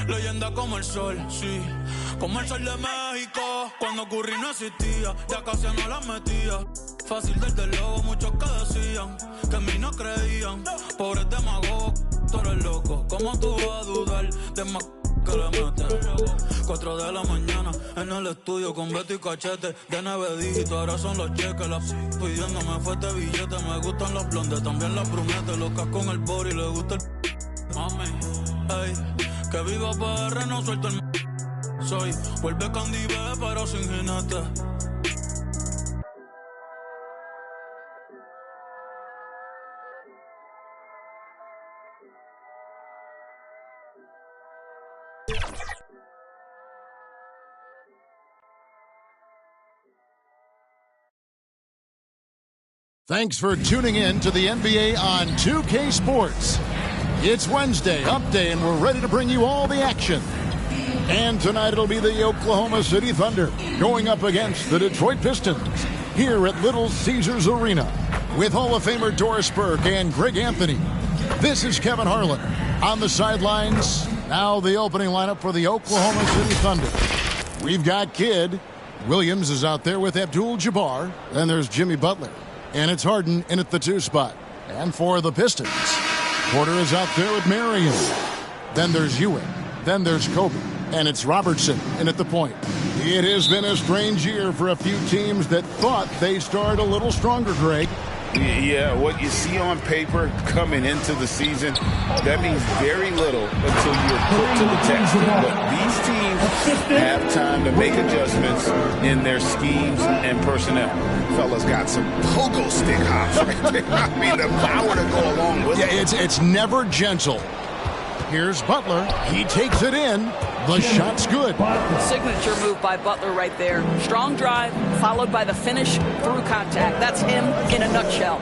Leyenda como el sol, sí. Como el sol de México. Cuando Curry no existía, ya casi no la metía. Fácil desde luego, muchos que decían que en mí no creían. Pobres demagogos, tú eres loco. ¿Cómo tú vas a dudar de más que le meten? 4 de la mañana en el estudio con Beto y Cachete. De 9 dígitos, ahora son los cheques. La pidiéndome fue este billete. Me gustan los blondes, también las brunettes. Locas con el body, le gusta el mami. Ey, que viva PR, no suelto el soy. Vuelve Candy B, pero sin jinete. Thanks for tuning in to the NBA on 2K Sports. It's Wednesday, Hump Day, and we're ready to bring you all the action. And tonight it'll be the Oklahoma City Thunder going up against the Detroit Pistons here at Little Caesars Arena with Hall of Famer Doris Burke and Greg Anthony. This is Kevin Harlan on the sidelines. Now the opening lineup for the Oklahoma City Thunder. We've got Kidd. Williams is out there with Abdul-Jabbar. Then there's Jimmy Butler. And it's Harden in at the 2 spot. And for the Pistons, Porter is out there with Marion. Then there's Ewing. Then there's Kobe. And it's Robertson in at the point. It has been a strange year for a few teams that thought they started a little stronger, Greg. Yeah, what you see on paper coming into the season, that means very little until you're put to the test. But these teams have time to make adjustments in their schemes and personnel. Fellas got some pogo stick hops right there. I mean, the power to go along with it. It's never gentle. Here's Butler. He takes it in. The shot's good. Signature move by Butler right there. Strong drive, followed by the finish through contact. That's him in a nutshell.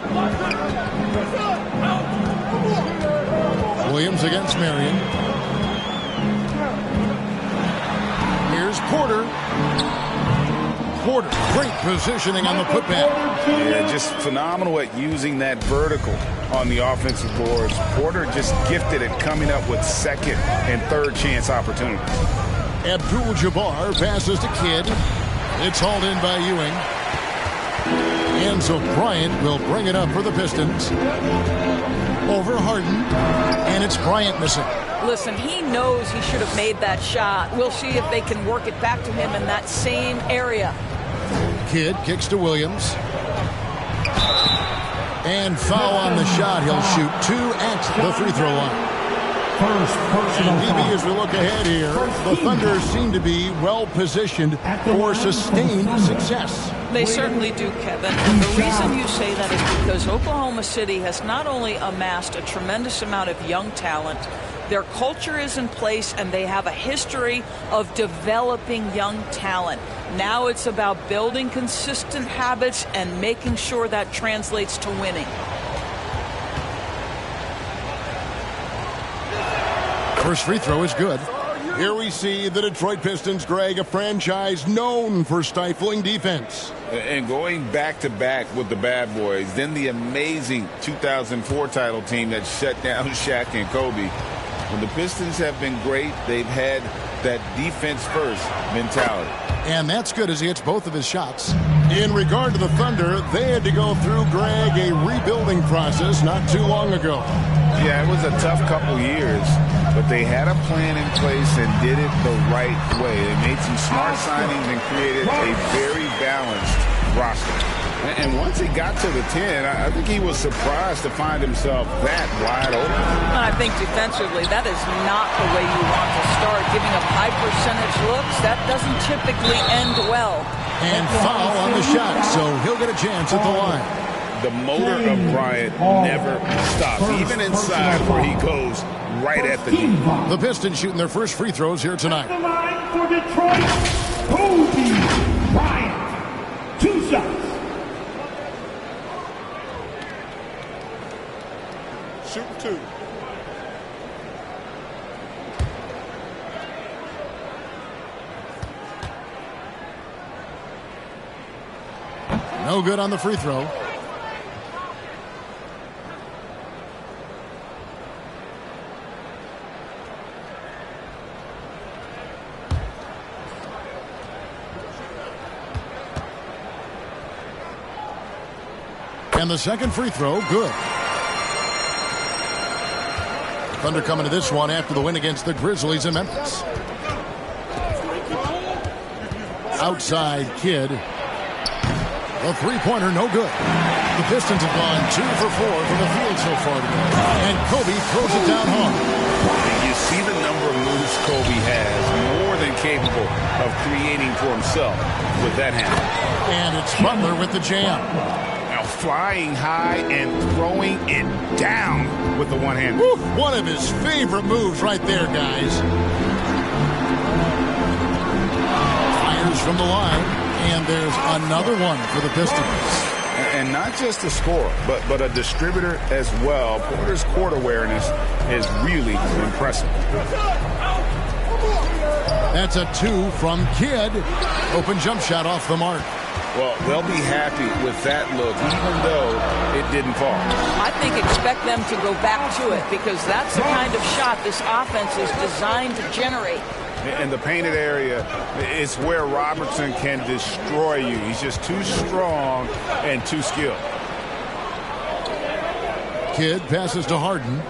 Williams against Marion. Here's Porter. Porter, great positioning on the putback. Yeah, just phenomenal at using that vertical on the offensive boards. Porter just gifted at coming up with second and third chance opportunities. Abdul-Jabbar passes to Kidd. It's hauled in by Ewing. And so Bryant will bring it up for the Pistons. Over Harden. And it's Bryant missing. Listen, he knows he should have made that shot. We'll see if they can work it back to him in that same area. Kidd kicks to Williams. And foul on the shot. He'll shoot 2 at the free throw line. And as we look ahead here, the Thunder seem to be well positioned for sustained success. They certainly do, Kevin. And the reason you say that is because Oklahoma City has not only amassed a tremendous amount of young talent, their culture is in place, and they have a history of developing young talent. Now it's about building consistent habits and making sure that translates to winning. First free throw is good. Here we see the Detroit Pistons, Greg, a franchise known for stifling defense. And going back-to-back with the bad boys, then the amazing 2004 title team that shut down Shaq and Kobe. When the Pistons have been great, they've had that defense-first mentality. And that's good as he hits both of his shots. In regard to the Thunder, they had to go through, Greg, a rebuilding process not too long ago. Yeah, it was a tough couple years, but they had a plan in place and did it the right way. They made some smart signings and created a very balanced roster. And once he got to the 10, I think he was surprised to find himself that wide open. I think defensively, that is not the way you want to start. Giving up high percentage looks, that doesn't typically end well. And foul on the shot, so he'll get a chance at the line. The motor of Bryant never stops, even inside where he goes right at the knee. The Pistons shooting their first free throws here tonight. The line for Detroit, Kobe Bryant. 2 shots. Shoot 2. No good on the free throw. And the second free throw, good. Thunder coming to this one after the win against the Grizzlies in Memphis. Outside Kidd. The three-pointer, no good. The Pistons have gone 2 for 4 from the field so far today. And Kobe throws it down hard. You see the number of moves Kobe has, more than capable of creating for himself with that hand. And it's Butler with the jam. Now flying high and throwing it down with the one hand. Woo, one of his favorite moves right there, guys. Fires from the line, and there's another one for the Pistons. And not just a scorer, but a distributor as well. Porter's court awareness is really impressive. That's a 2 from Kidd. Open jump shot off the mark. Well, they'll be happy with that look, even though it didn't fall. I think expect them to go back to it because that's the kind of shot this offense is designed to generate. In the painted area, it's where Robertson can destroy you. He's just too strong and too skilled. Kidd passes to Harden.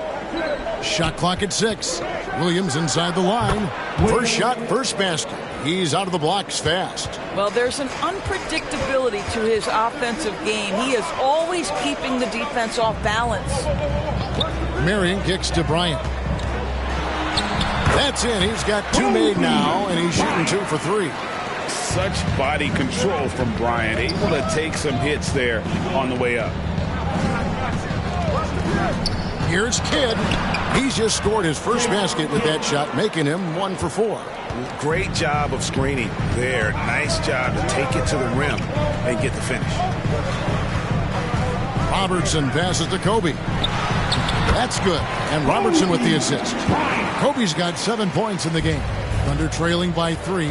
Shot clock at 6. Williams inside the line. First shot, first basket. He's out of the blocks fast. Well, there's an unpredictability to his offensive game. He is always keeping the defense off balance. Marion kicks to Bryant. That's in. He's got 2 made now, and he's shooting 2 for 3. Such body control from Bryant, able to take some hits there on the way up. Here's Kidd. He's just scored his first basket with that shot, making him 1 for 4. Great job of screening there. Nice job to take it to the rim and get the finish. Robertson passes to Kobe. That's good. And Robertson with the assist. Kobe's got 7 points in the game. Thunder trailing by 3.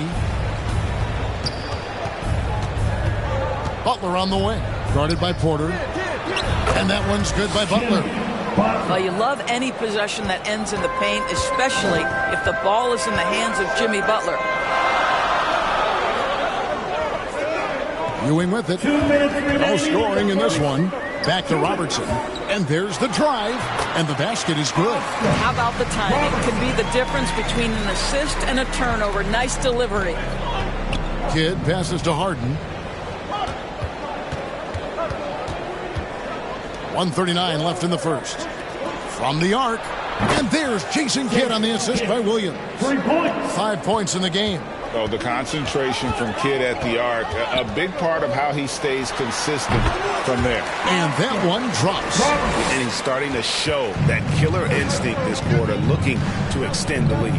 Butler on the wing. Guarded by Porter. And that one's good by Butler. Well, you love any possession that ends in the paint, especially if the ball is in the hands of Jimmy Butler. Ewing with it. No scoring in this one. Back to Robertson. And there's the drive. And the basket is good. How about the timing? Can be the difference between an assist and a turnover. Nice delivery. Kidd passes to Harden. 1:39 left in the first. From the arc. And there's Jason Kidd on the assist by Williams. 5 points in the game. Oh, the concentration from Kidd at the arc, a big part of how he stays consistent from there. And that one drops. And he's starting to show that killer instinct this quarter, looking to extend the lead.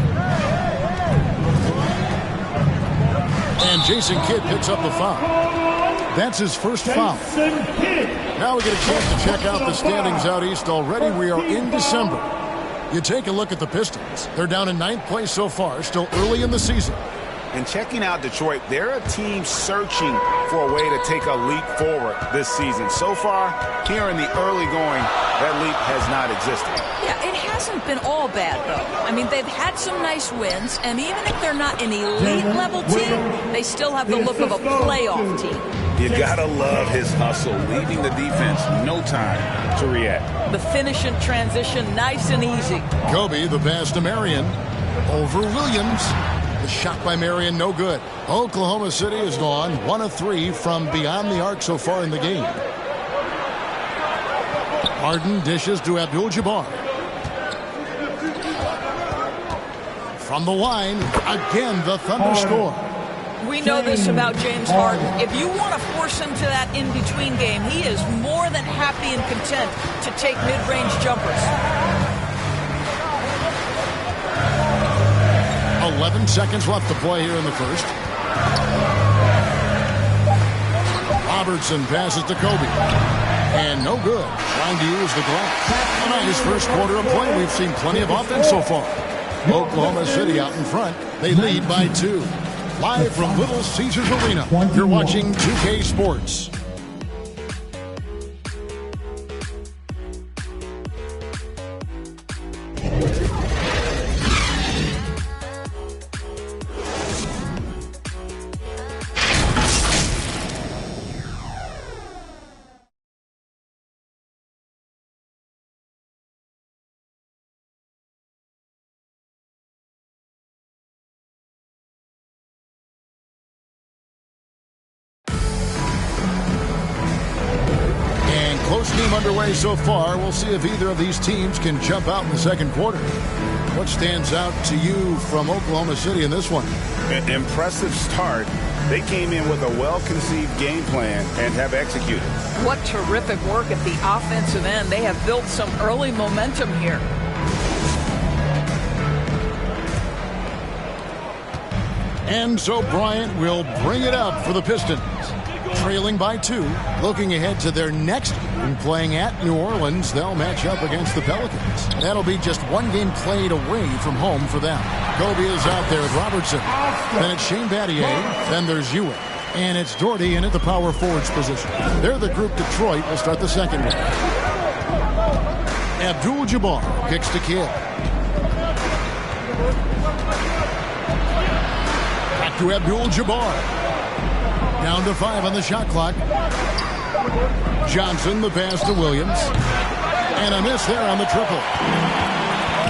And Jason Kidd picks up the foul. That's his first foul. Now we get a chance to check out the standings out east already. We are in December. You take a look at the Pistons. They're down in 9th place so far, still early in the season. And checking out Detroit, they're a team searching for a way to take a leap forward this season. So far, here in the early going, that leap has not existed. Yeah, it hasn't been all bad, though. I mean, they've had some nice wins, and even if they're not an elite-level team, they still have the look of a playoff team. You gotta love his hustle, leaving the defense no time to react. The finish and transition, nice and easy. Kobe, the pass to Marion. Over Williams. The shot by Marion, no good. Oklahoma City has gone 1 of 3 from beyond the arc so far in the game. Harden dishes to Abdul-Jabbar. From the line, again, the Thunder score. We know this about James Harden. If you want to force him to that in-between game, he is more than happy and content to take mid-range jumpers. 11 seconds left to play here in the first. Robertson passes to Kobe. And no good. Trying to use the glass. Tonight, his first quarter of play, we've seen plenty of offense so far. Oklahoma City out in front. They lead by 2. Live from Little Caesars Arena, you're watching 2K Sports. underway so far. We'll see if either of these teams can jump out in the second quarter. What stands out to you from Oklahoma City in this one? An impressive start. They came in with a well-conceived game plan and have executed. What terrific work at the offensive end. They have built some early momentum here. And so Bryant will bring it up for the Pistons. Trailing by 2, looking ahead to their next game, playing at New Orleans. They'll match up against the Pelicans. That'll be just one game played away from home for them. Kobe is out there with Robertson. Then it's Shane Battier. Then there's Ewing. And it's Doherty in at the power forwards position. They're the group Detroit will start the second one. Abdul-Jabbar kicks to Kidd. Back to Abdul-Jabbar. Down to 5 on the shot clock. Johnson, the pass to Williams. And a miss there on the triple.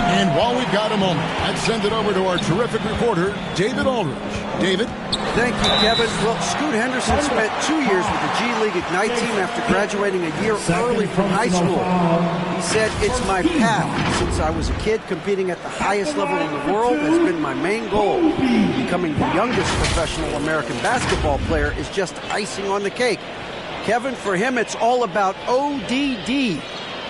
And while we've got a moment, I'd send it over to our terrific reporter, David Aldridge. David? Thank you, Kevin. Well, Scoot Henderson spent 2 years with the G League Ignite team after graduating a year early from high school. He said, "It's my path. Since I was a kid, competing at the highest level in the world has been my main goal. Becoming the youngest professional American basketball player is just icing on the cake." Kevin, for him, it's all about ODD,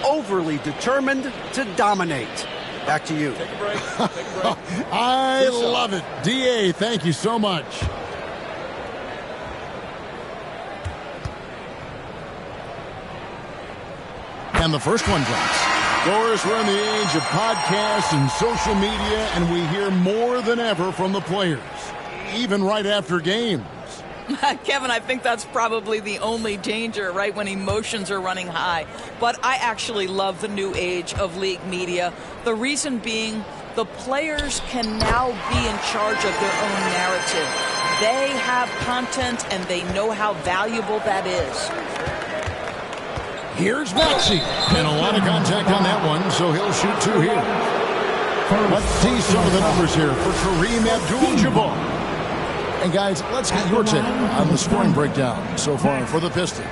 overly determined to dominate. Back to you. Take a break. Take a break. I love it. DA, thank you so much. And the first one drops. Of course, we're in the age of podcasts and social media, and we hear more than ever from the players, even right after games. Kevin, I think that's probably the only danger, right, when emotions are running high. But I actually love the new age of league media. The reason being, the players can now be in charge of their own narrative. They have content, and they know how valuable that is. Here's Maxey. And a lot of contact on that one, so he'll shoot 2 here. Let's see some of the numbers here for Kareem Abdul-Jabbar. And guys, let's get your take on the scoring breakdown so far for the Pistons.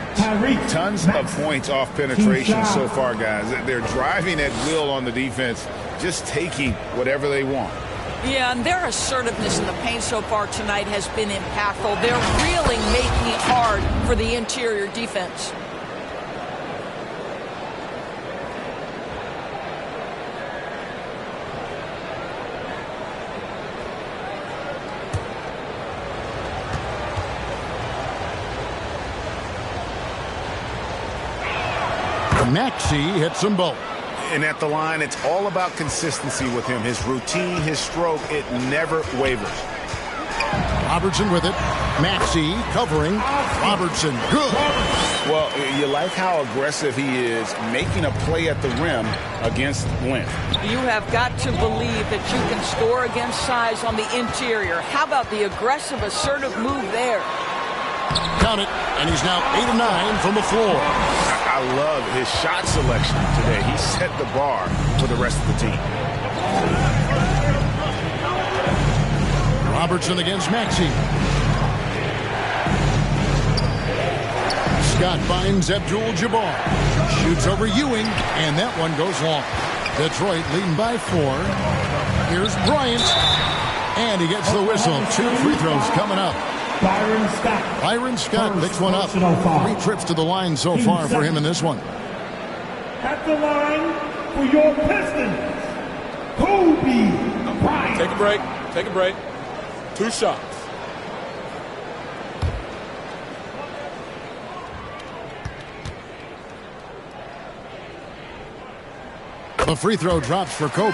Tons of points off penetration so far, guys. They're driving at will on the defense, just taking whatever they want. Yeah, and their assertiveness in the paint so far tonight has been impactful. They're really making it hard for the interior defense. Maxey hits them both. And at the line, it's all about consistency with him. His routine, his stroke, it never wavers. Robertson with it. Maxey covering. Robertson, good. Well, you like how aggressive he is, making a play at the rim against length. You have got to believe that you can score against size on the interior. How about the aggressive, assertive move there? Count it, and he's now 8 of 9 from the floor. I love his shot selection today. He set the bar for the rest of the team. Robertson against Maxey. Scott finds Abdul-Jabbar. Shoots over Ewing, and that one goes long. Detroit leading by 4. Here's Bryant. And he gets the whistle. 2 free throws coming up. Byron Scott picks one up. 3 trips to the line so far for him in this one. At the line for your Pistons, Kobe Bryant. Take a break. Take a break. 2 shots. The free throw drops for Kobe.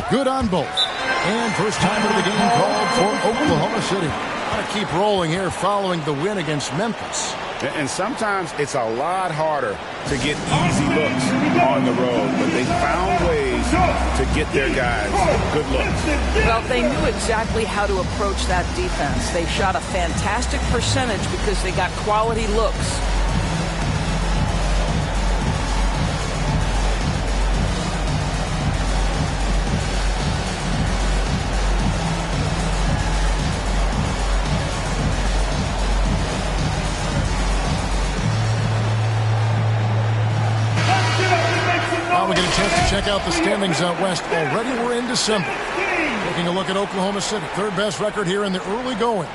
Good on both. And first time of the game called for Oklahoma City. Got to keep rolling here following the win against Memphis. And sometimes it's a lot harder to get easy looks on the road, but they found ways to get their guys good looks. Well, they knew exactly how to approach that defense. They shot a fantastic percentage because they got quality looks. check out the standings out west. Already we're in December. Taking a look at Oklahoma City. Third best record here in the early going.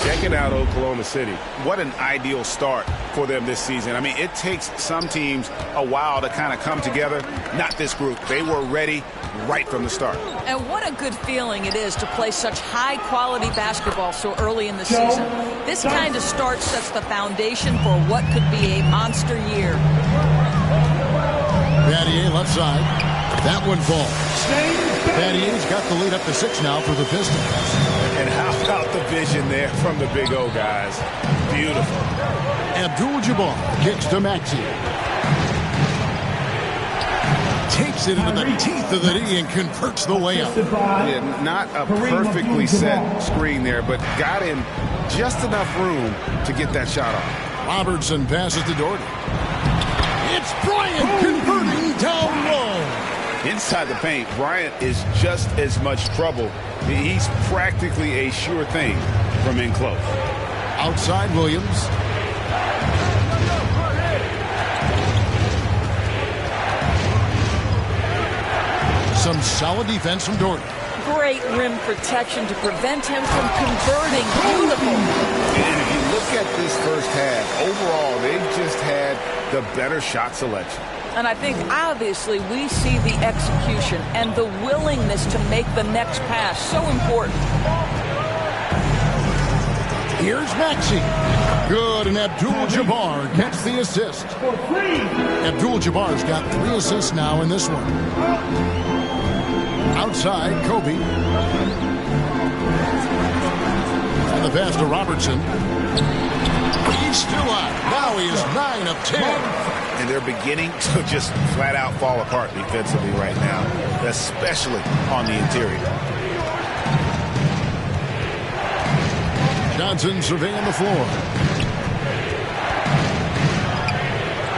Checking out Oklahoma City. What an ideal start for them this season. I mean, it takes some teams a while to kind of come together. Not this group. They were ready right from the start. And what a good feeling it is to play such high-quality basketball so early in the season. This kind of start sets the foundation for what could be a monster year. Battier left side. That one falls. Battier's got the lead up to 6 now for the Pistons. And how about the vision there from the Big O guys? Beautiful. Abdul-Jabbar kicks to Maxey. Takes it into the teeth of the D and converts the layup. Yeah, not a perfectly set screen there, but got in just enough room to get that shot off. Robertson passes to Doherty. It's Bryant converting down low. Inside the paint, Bryant is just as much trouble. He's practically a sure thing from in close. Outside Williams. Some solid defense from Doherty. Great rim protection to prevent him from converting. Beautiful. And if you look at this first half, overall, they've just had the better shot selection. And I think, obviously, we see the execution and the willingness to make the next pass so important. Here's Maxey. Good, and Abdul-Jabbar gets the assist. Abdul-Jabbar's got 3 assists now in this one. Outside, Kobe. And the pass to Robertson. He's still out. Now he is 9 of 10. And they're beginning to just flat out fall apart defensively right now, especially on the interior. Johnson surveying the floor.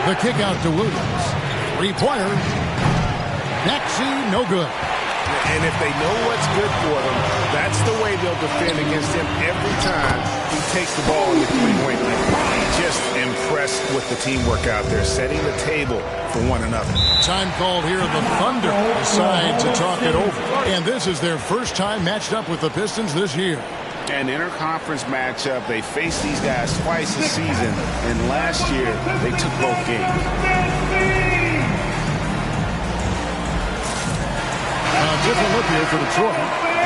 The kick out to Williams. 3-pointer. Maxey, no good. And if they know what's good for them, that's the way they'll defend against him every time he takes the ball in the three-point line. Just impressed with the teamwork out there, setting the table for one another. Time called here. The Thunder decide to talk it over. And this is their first time matched up with the Pistons this year. An interconference matchup. They faced these guys twice this season, and last year they took both games. Different look here for Detroit.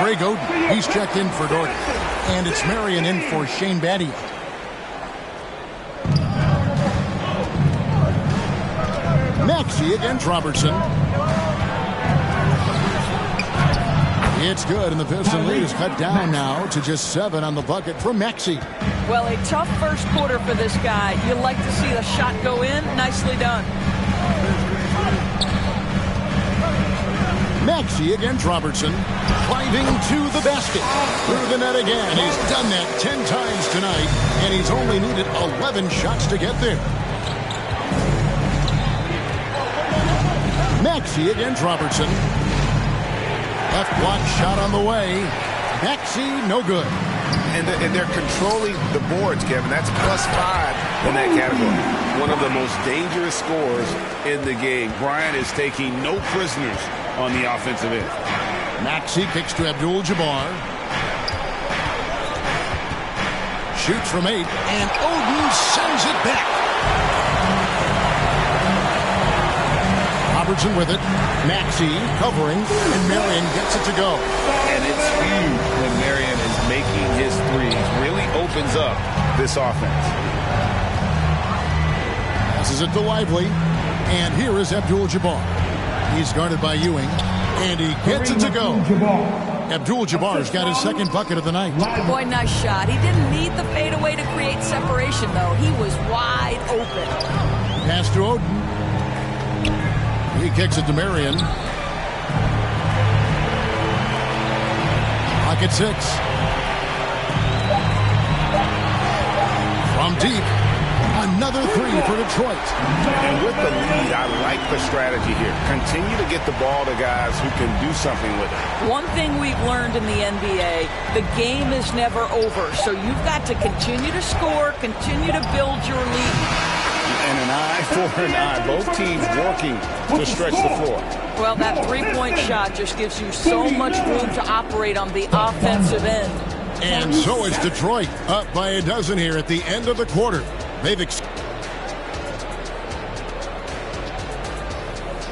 Greg Oden, he's checked in for Doherty. And it's Marion in for Shane Battier. Maxey against Robertson. It's good, and the Piston lead is cut down now to just 7 on the bucket from Maxey. Well, a tough first quarter for this guy. You like to see the shot go in. Nicely done. Maxey against Robertson, driving to the basket. Through the net again. He's done that 10 times tonight, and he's only needed 11 shots to get there. Maxey against Robertson. Left block shot on the way. Maxey, no good. And they're controlling the boards, Kevin. That's +5 in that category. One of the most dangerous scorers in the game. Bryant is taking no prisoners on the offensive end. Maxey kicks to Abdul-Jabbar. Shoots from 8, and Oden sends it back. Robertson with it. Maxey covering, and Marion gets it to go. And it's huge when Marion is making his threes. Really opens up this offense. Passes it to Lively, and here is Abdul-Jabbar. He's guarded by Ewing, and he gets it to go. Abdul-Jabbar's got his second bucket of the night. Boy, nice shot. He didn't need the fadeaway to create separation, though. He was wide open. Pass to Oden. He kicks it to Marion. Pocket 6. From deep. Another 3 for Detroit. And with the lead, I like the strategy here. Continue to get the ball to guys who can do something with it. One thing we've learned in the NBA, the game is never over. So you've got to continue to score, continue to build your lead. And an eye for an eye. Both teams working to stretch the floor. Well, that three-point shot just gives you so much room to operate on the offensive end. And so is Detroit, up by a dozen here at the end of the quarter. They've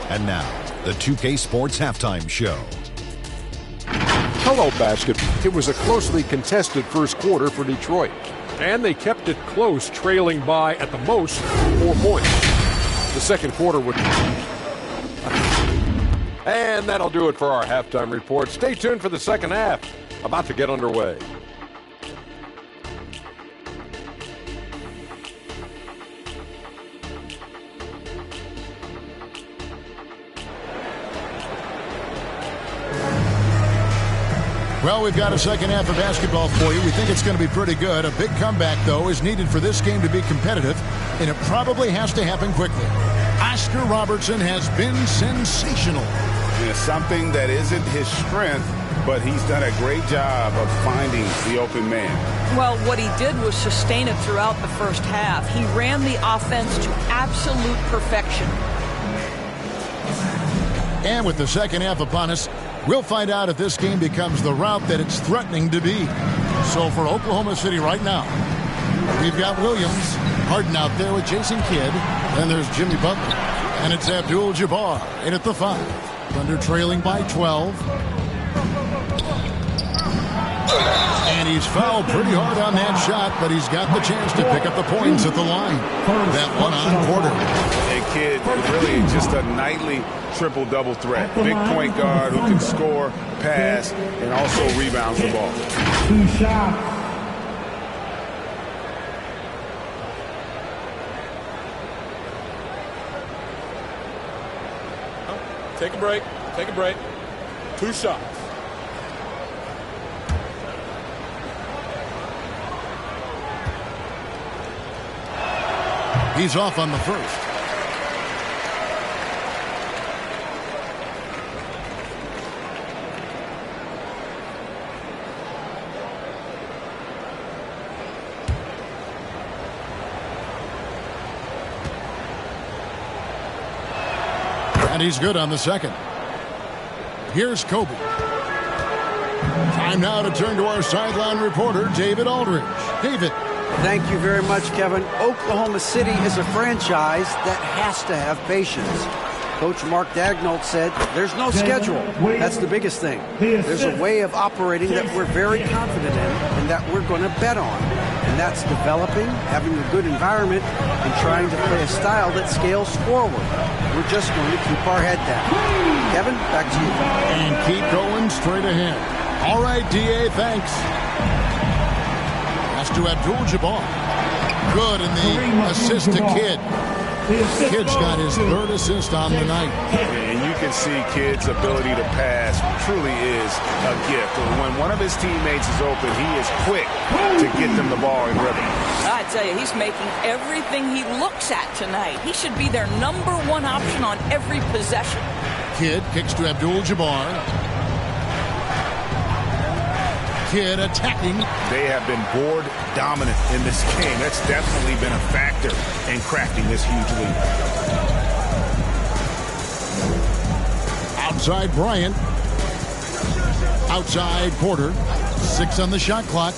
And now, the 2K Sports Halftime Show. Hello, basketball. It was a closely contested first quarter for Detroit, and they kept it close, trailing by, at the most, 4 points. The second quarter would... And that'll do it for our halftime report. Stay tuned for the second half, about to get underway. Well, we've got a second half of basketball for you. We think it's going to be pretty good. A big comeback, though, is needed for this game to be competitive, and it probably has to happen quickly. Oscar Robertson has been sensational. It's something that isn't his strength, but he's done a great job of finding the open man. Well, what he did was sustain it throughout the first half. He ran the offense to absolute perfection. And with the second half upon us, we'll find out if this game becomes the route that it's threatening to be. So for Oklahoma City right now, we've got Williams, Harden out there with Jason Kidd. Then there's Jimmy Butler. And it's Abdul-Jabbar in at the 5. Thunder trailing by 12. And he's fouled pretty hard on that shot, but he's got the chance to pick up the points at the line. That one on Porter. A kid really just a nightly triple-double threat. Big point guard who can score, pass, and also rebounds the ball. 2 shots. Take a break. Take a break. 2 shots. He's off on the first. And he's good on the second. Here's Kobe. Time now to turn to our sideline reporter, David Aldridge. David. Thank you very much, Kevin. Oklahoma City is a franchise that has to have patience. Coach Mark Daigneault said there's no schedule. That's the biggest thing. There's a way of operating that we're very confident in and that we're going to bet on. And that's developing, having a good environment, and trying to play a style that scales forward. We're just going to keep our head down. Kevin, back to you. And keep going straight ahead. All right, D.A., thanks. Pass to Abdul-Jabbar. Good in the assist to Kidd. Kidd's got his third assist on the night. And you can see Kidd's ability to pass truly is a gift. When one of his teammates is open, he is quick to get them the ball in rhythm. I tell you, he's making everything he looks at tonight. He should be their #1 option on every possession. Kidd kicks to Abdul-Jabbar. Kidd attacking. They have been board dominant in this game. That's definitely been a factor in crafting this huge lead. Outside Bryant. Outside Porter. 6 on the shot clock.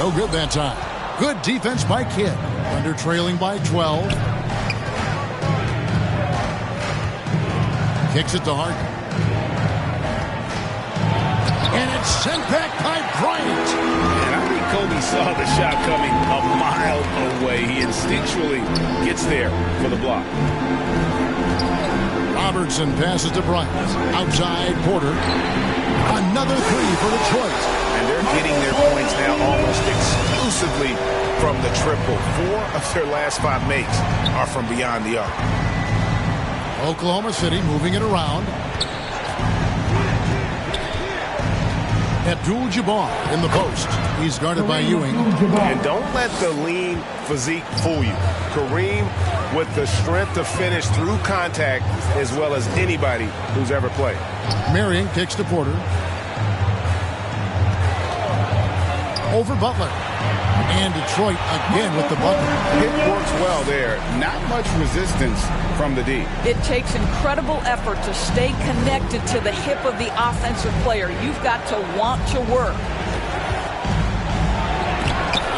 No good that time. Good defense by Kidd. Under trailing by 12. Kicks it to Harden. And it's sent back by Bryant. And I think Kobe saw the shot coming a mile away. He instinctually gets there for the block. Robertson passes to Bryant. Outside Porter. Another 3 for Detroit. And they're getting their points now almost exclusively from the triple. 4 of their last 5 makes are from beyond the arc. Oklahoma City moving it around. Abdul-Jabbar in the post. He's guarded by Ewing. And don't let the lean physique fool you. Kareem with the strength to finish through contact as well as anybody who's ever played. Marion kicks to Porter. Over Butler. And Detroit again with the bucket. It works well there. Not much resistance from the D. It takes incredible effort to stay connected to the hip of the offensive player. You've got to want to work.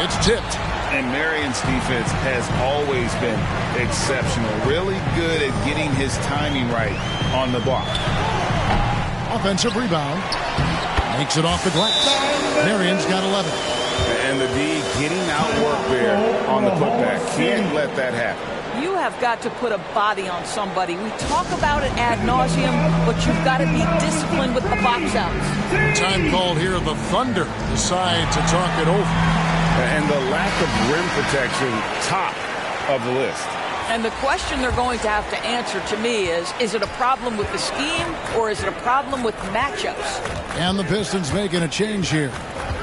It's tipped. And Marion's defense has always been exceptional. Really good at getting his timing right on the block. Offensive rebound. Makes it off the glass. Marion's got 11. And the D getting outworked there on the putback. Can't let that happen. You have got to put a body on somebody. We talk about it ad nauseum, but you've got to be disciplined with the box outs. Time called here. The Thunder decide to talk it over. And the lack of rim protection, top of the list. And the question they're going to have to answer to me is it a problem with the scheme or is it a problem with matchups? And the Pistons making a change here.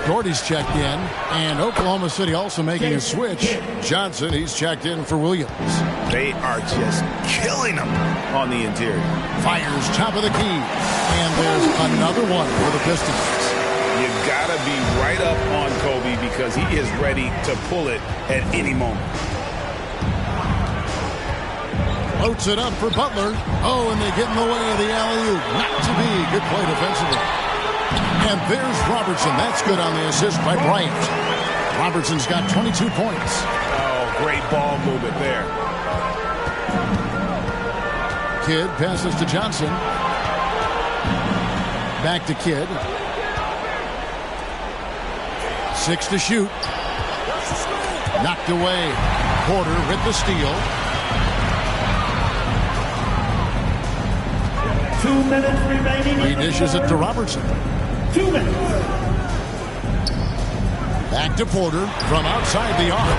Gordy's checked in, and Oklahoma City also making a switch. Johnson, he's checked in for Williams. They are just killing them on the interior. Fires top of the key, and there's another one for the Pistons. You gotta be right up on Kobe because he is ready to pull it at any moment. Floats it up for Butler. Oh, and they get in the way of the alley-oop. Not to be. Good play defensively. And there's Robertson. That's good on the assist by Bryant. Robertson's got 22 points. Oh, great ball movement there. Kidd passes to Johnson. Back to Kidd. 6 to shoot. Knocked away. Porter with the steal. 2 minutes remaining. He dishes it to Robertson. 2 minutes. Back to Porter from outside the arc.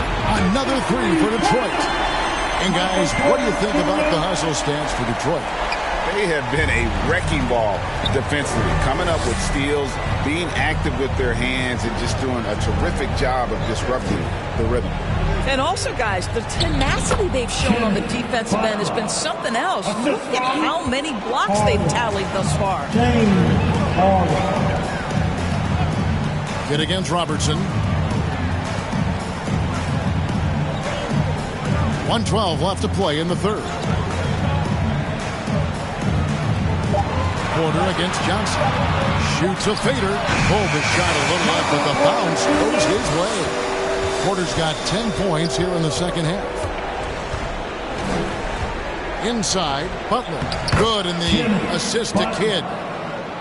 Another three for Detroit. And guys, what do you think about the hustle stance for Detroit? They have been a wrecking ball defensively, coming up with steals, being active with their hands, and just doing a terrific job of disrupting the rhythm. And also, guys, the tenacity they've shown on the defensive end has been something else. Look at how many blocks they've tallied thus far. Hit against Robertson. 1:12 left to play in the third. Porter against Johnson. Shoots a fader. Pulled the shot a little left, but the bounce goes his way. Porter's got 10 points here in the second half. Inside, Butler. Good in the assist to Kidd.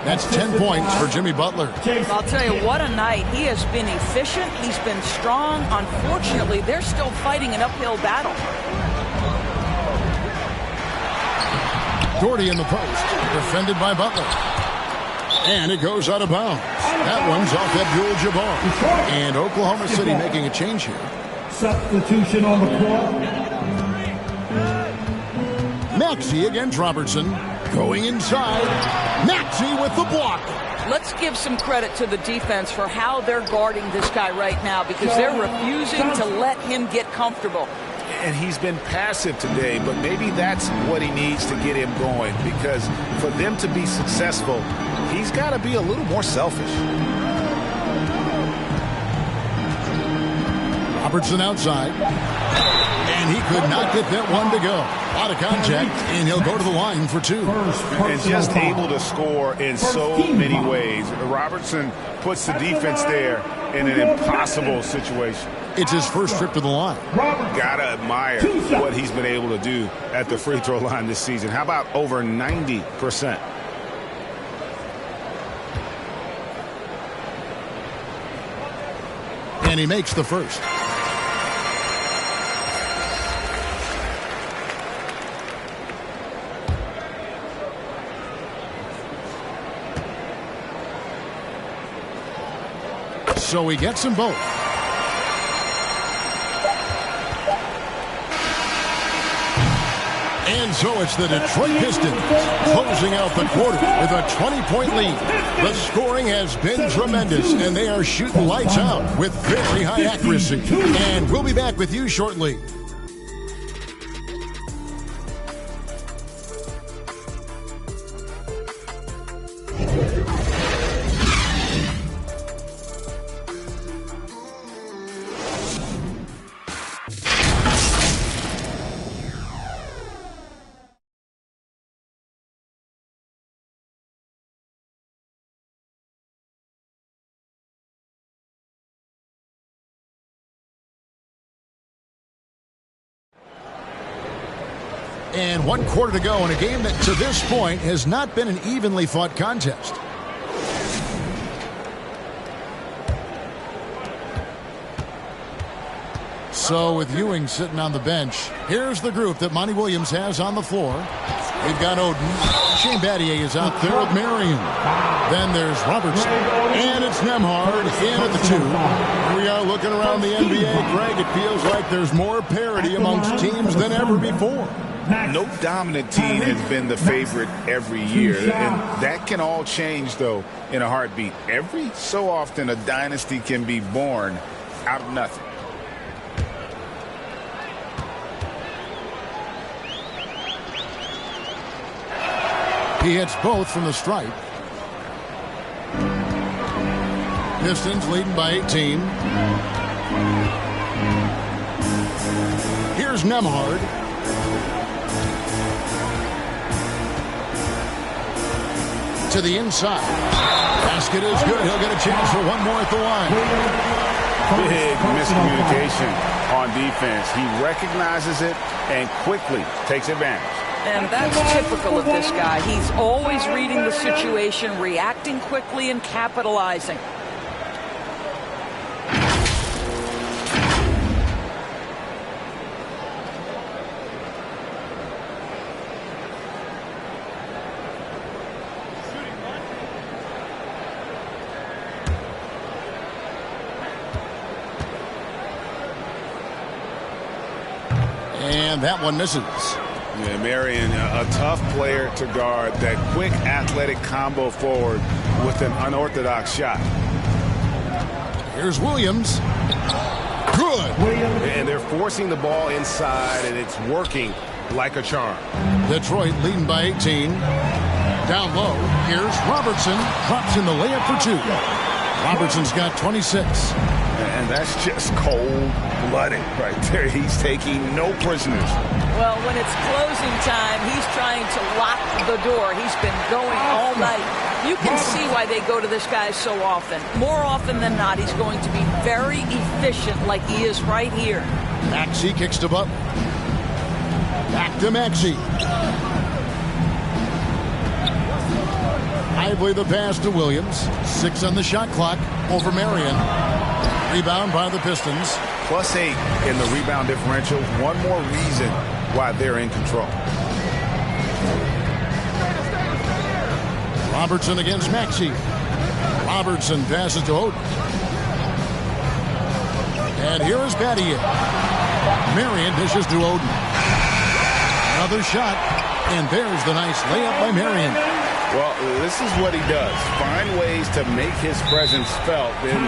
That's 10 points for Jimmy Butler. I'll tell you, what a night. He has been efficient. He's been strong. Unfortunately, they're still fighting an uphill battle. Gordy in the post. Defended by Butler. And it goes out of bounds. That one's off Abdul-Jabbar. And Oklahoma City making a change here. Substitution on the court. Maxey against Robertson. Going inside. Maxey with the block. Let's give some credit to the defense for how they're guarding this guy right now because they're refusing to let him get comfortable. And he's been passive today, but maybe that's what he needs to get him going because for them to be successful, he's got to be a little more selfish. Robertson outside. And he could not get that one to go. Out of contact, and he'll go to the line for two. And just able to score in so many ways. Robertson puts the defense there in an impossible situation. It's his first trip to the line. Gotta admire what he's been able to do at the free throw line this season. How about over 90%? And he makes the first. So he gets them both. And so it's the Detroit Pistons closing out the quarter with a 20-point lead. The scoring has been tremendous, and they are shooting lights out with very high accuracy. And we'll be back with you shortly. And 1 quarter to go in a game that to this point has not been an evenly fought contest. So with Ewing sitting on the bench, here's the group that Monty Williams has on the floor. We've got Oden. Shane Battier is out there with Marion. Then there's Robertson. And it's Nembhard in at the 2. Here we are looking around the NBA. Greg, it feels like there's more parity amongst teams than ever before. No dominant team has been the favorite every year. And that can all change, though, in a heartbeat. Every so often, a dynasty can be born out of nothing. He hits both from the stripe. Pistons leading by 18. Here's Nembhard. To the inside. Basket is good. He'll get a chance for one more at the line. Big miscommunication on defense. He recognizes it and quickly takes advantage. And that's typical of this guy. He's always reading the situation, reacting quickly, and capitalizing. And that one misses. Yeah, Marion, a tough player to guard. That quick athletic combo forward with an unorthodox shot. Here's Williams. Good. And they're forcing the ball inside, and it's working like a charm. Detroit leading by 18. Down low. Here's Robertson. Drops in the layup for 2. Robertson's got 26. And that's just cold-blooded right there. He's taking no prisoners. Well, when it's closing time, he's trying to lock the door. He's been going all night. You can see why they go to this guy so often. More often than not, he's going to be very efficient like he is right here. Maxey kicks to Butler. Back to Maxey. Lively the pass to Williams. 6 on the shot clock over Marion. Rebound by the Pistons. +8 in the rebound differential. One more reason why they're in control. Robertson against Maxey. Robertson passes to Oden. And here is Battier. Marion dishes to Oden. Another shot. And there's the nice layup by Marion. Well, this is what he does. Find ways to make his presence felt, and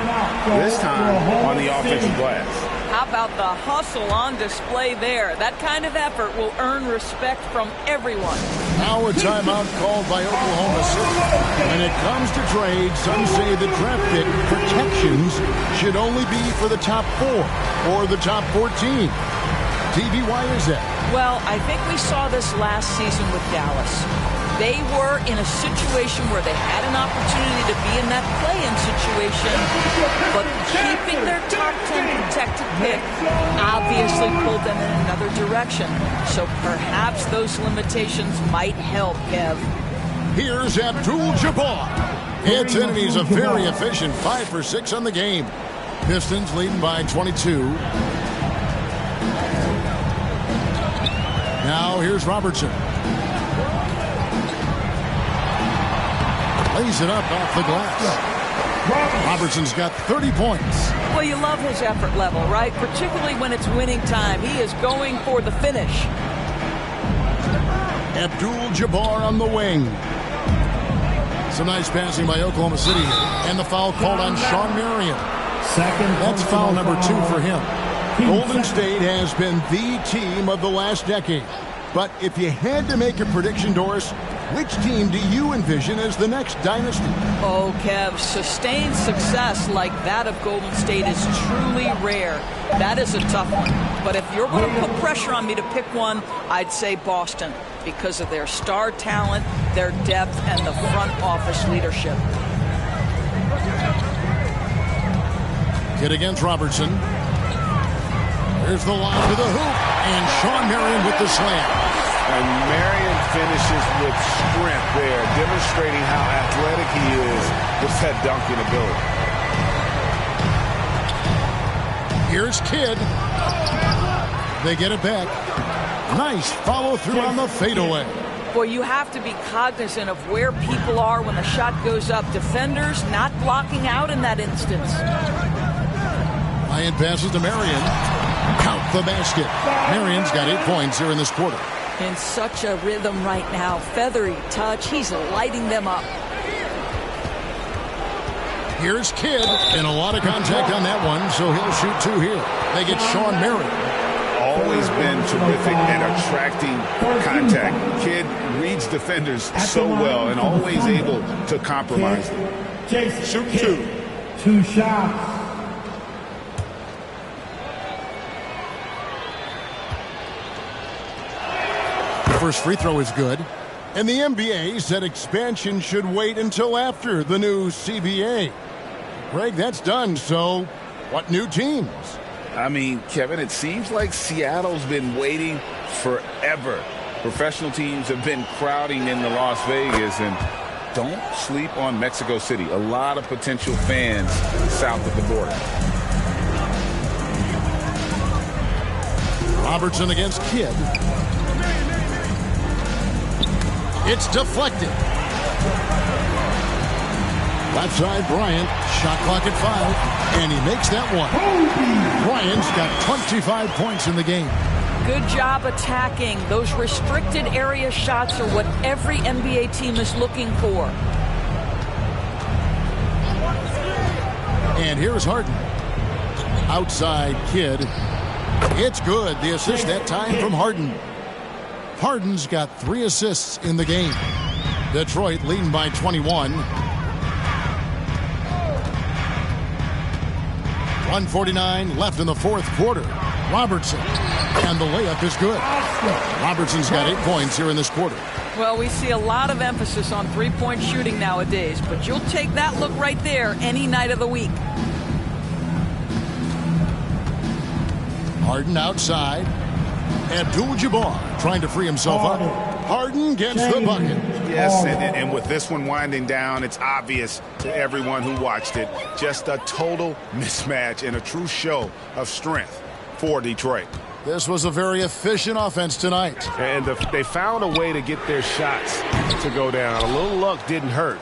this time on the offensive glass. How about the hustle on display there? That kind of effort will earn respect from everyone. Now a timeout called by Oklahoma City. When it comes to trades, some say the draft pick protections should only be for the top 4 or the top 14. TV, why is that? Well, I think we saw this last season with Dallas. They were in a situation where they had an opportunity to be in that play-in situation, but keeping their top 10 protected pick obviously pulled them in another direction. So perhaps those limitations might help, Kev. Here's Abdul-Jabbar. Hits in, and he's a very efficient 5 for 6 on the game. Pistons leading by 22. Now here's Robertson. Lays it up off the glass. Robertson's got 30 points. Well, you love his effort level, right? Particularly when it's winning time. He is going for the finish. Abdul-Jabbar on the wing. Some nice passing by Oklahoma City here. And the foul called on Sean Marion. That's foul number 2 for him. Golden State has been the team of the last decade. But if you had to make a prediction, Doris, which team do you envision as the next dynasty? Oh, Kev, sustained success like that of Golden State is truly rare. That is a tough one. But if you're going to put pressure on me to pick one, I'd say Boston because of their star talent, their depth, and the front office leadership. Kid against Robertson. Here's the lob to the hoop, and Sean Marion with the slam. And Marion finishes with strength there, demonstrating how athletic he is with that dunking ability. Here's Kidd. They get it back. Nice follow through on the fadeaway. Boy, you have to be cognizant of where people are when the shot goes up. Defenders not blocking out in that instance. Ryan passes to Marion. Count the basket. Marion's got 8 points here in this quarter. In such a rhythm right now. Feathery touch. He's lighting them up. Here's Kidd. And a lot of contact on that one, so he'll shoot 2 here. They get Sean Marion. Always been terrific at attracting contact. Kidd reads defenders so well and always able to compromise them. Shoot 2. 2 shots. The first free throw is good. And the NBA said expansion should wait until after the new CBA. Greg, that's done, so what new teams? I mean, Kevin, it seems like Seattle's been waiting forever. Professional teams have been crowding into Las Vegas, and don't sleep on Mexico City. A lot of potential fans south of the border. Robertson against Kidd. It's deflected. Left side, Bryant. Shot clock at 5. And he makes that one. Bryant's got 25 points in the game. Good job attacking. Those restricted area shots are what every NBA team is looking for. And here's Harden. Outside Kidd. It's good. The assist that time from Harden. Harden's got 3 assists in the game. Detroit leading by 21. 1:49 left in the fourth quarter. Robertson. And the layup is good. Robertson's got 8 points here in this quarter. Well, we see a lot of emphasis on three-point shooting nowadays, but you'll take that look right there any night of the week. Harden outside. Abdul-Jabbar trying to free himself up. Harden gets the bucket. Yes, and with this one winding down, it's obvious to everyone who watched it. Just a total mismatch and a true show of strength for Detroit. This was a very efficient offense tonight. And they found a way to get their shots to go down. A little luck didn't hurt.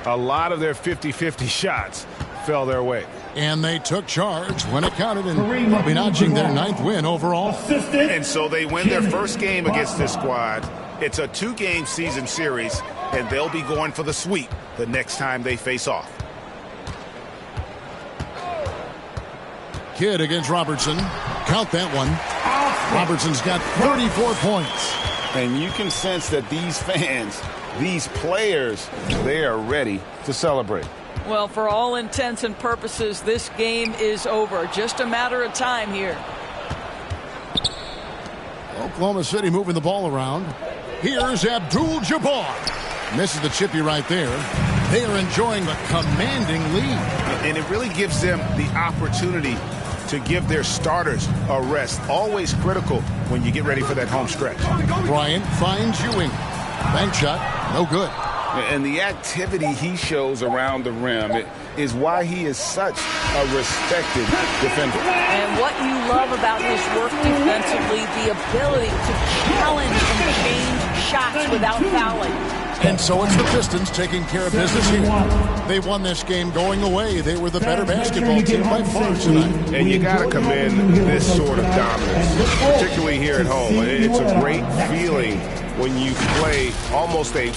A lot of their 50-50 shots fell their way. And they took charge when it counted, and probably notching their 9th win overall. And so they win their first game against this squad. It's a 2-game season series, and they'll be going for the sweep the next time they face off. Kidd against Robertson. Count that one. Robertson's got 34 points. And you can sense that these fans, these players, they are ready to celebrate. Well, for all intents and purposes, this game is over. Just a matter of time here. Oklahoma City moving the ball around. Here's Abdul-Jabbar. Misses the chippy right there. They are enjoying a commanding lead. And it really gives them the opportunity to give their starters a rest. Always critical when you get ready for that home stretch. Bryant finds Ewing. Bank shot, no good. And the activity he shows around the rim is why he is such a respected defender. And what you love about his work defensively, the ability to challenge and change shots without fouling. And so it's the Pistons taking care of business here. They won this game going away. They were the better basketball team by far tonight. And you got to commend this sort of dominance, particularly here at home. It's a great feeling when you play almost a...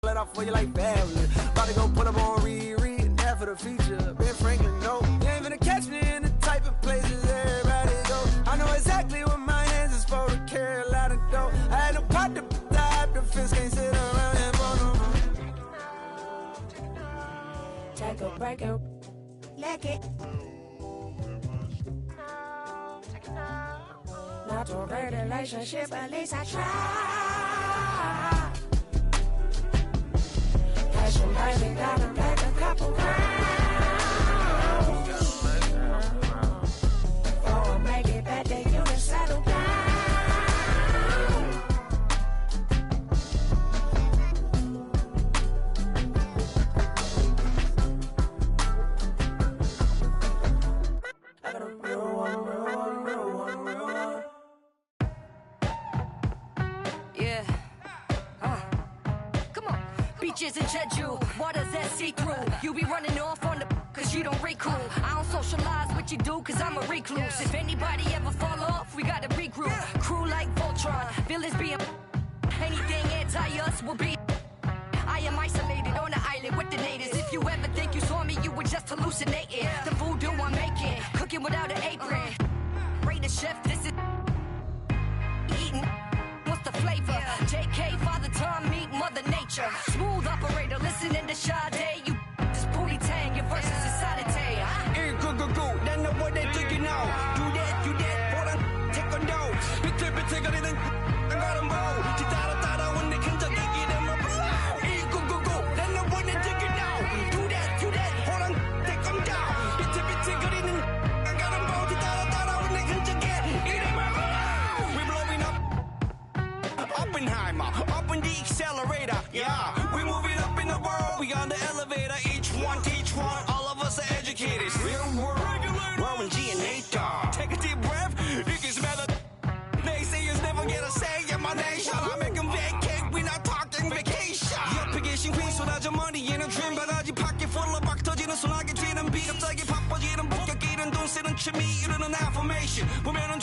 Let off for you like family. About to go put up on Riri and that for the feature. Ben Franklin, no. You ain't gonna catch me in the type of places everybody go. I know exactly what my hands is for to carry a lot of dough. I had no pot to die, the fence can't sit around and Take a break and lick it. Not a great relationship, at least I try. passion, baby, gotta make a couple rounds. Before I make it back to you to settle down. I got a real one. Yeah. Come on. Beaches in Jeju, waters that see through. You be running off on the cause you don't recruit. I don't socialize what you do cause I'm a recluse. If anybody ever fall off, we gotta regroup. Crew like Voltron, villains being anything anti us will be. I am isolated on an island with the natives. If you ever think you saw me, you were just hallucinating. The voodoo I'm making, cooking without an apron. Rate the chef, this is eating. What's the flavor? JK, Father Time, meet Mother Nature. Smooth operator, listening to Sade. You just booty tang, your verses is solitaire. go. Then the boy they take you now. Do that, hold on, take on down. 비틀비틀거리는 안 가는 보. 뒤따라 when they can just get them up loud. Go. Then the boy they take you now. Do that, hold on, take on down. 비틀비틀거리는 안 가는 보. 뒤따라 when they can just get them up loud. We blowing up. Oppenheimer, up in the accelerator. Yeah, we moving up in the world. We on the elevator. Each one, all of us are educated. Real world, Warren G and Nate Dogg. Take a deep breath. You can smell the naysayers never get a say in my nation. I make them vacate. We not talking vacation. 옆에 계신 queen 쏟아져 머리에는 dream 바가지 pocket full of 막 터지는 소나기 튀는 비 갑자기 바빠지는 본격끼는 돈 쓰는 취미 이르는 affirmation. 보면은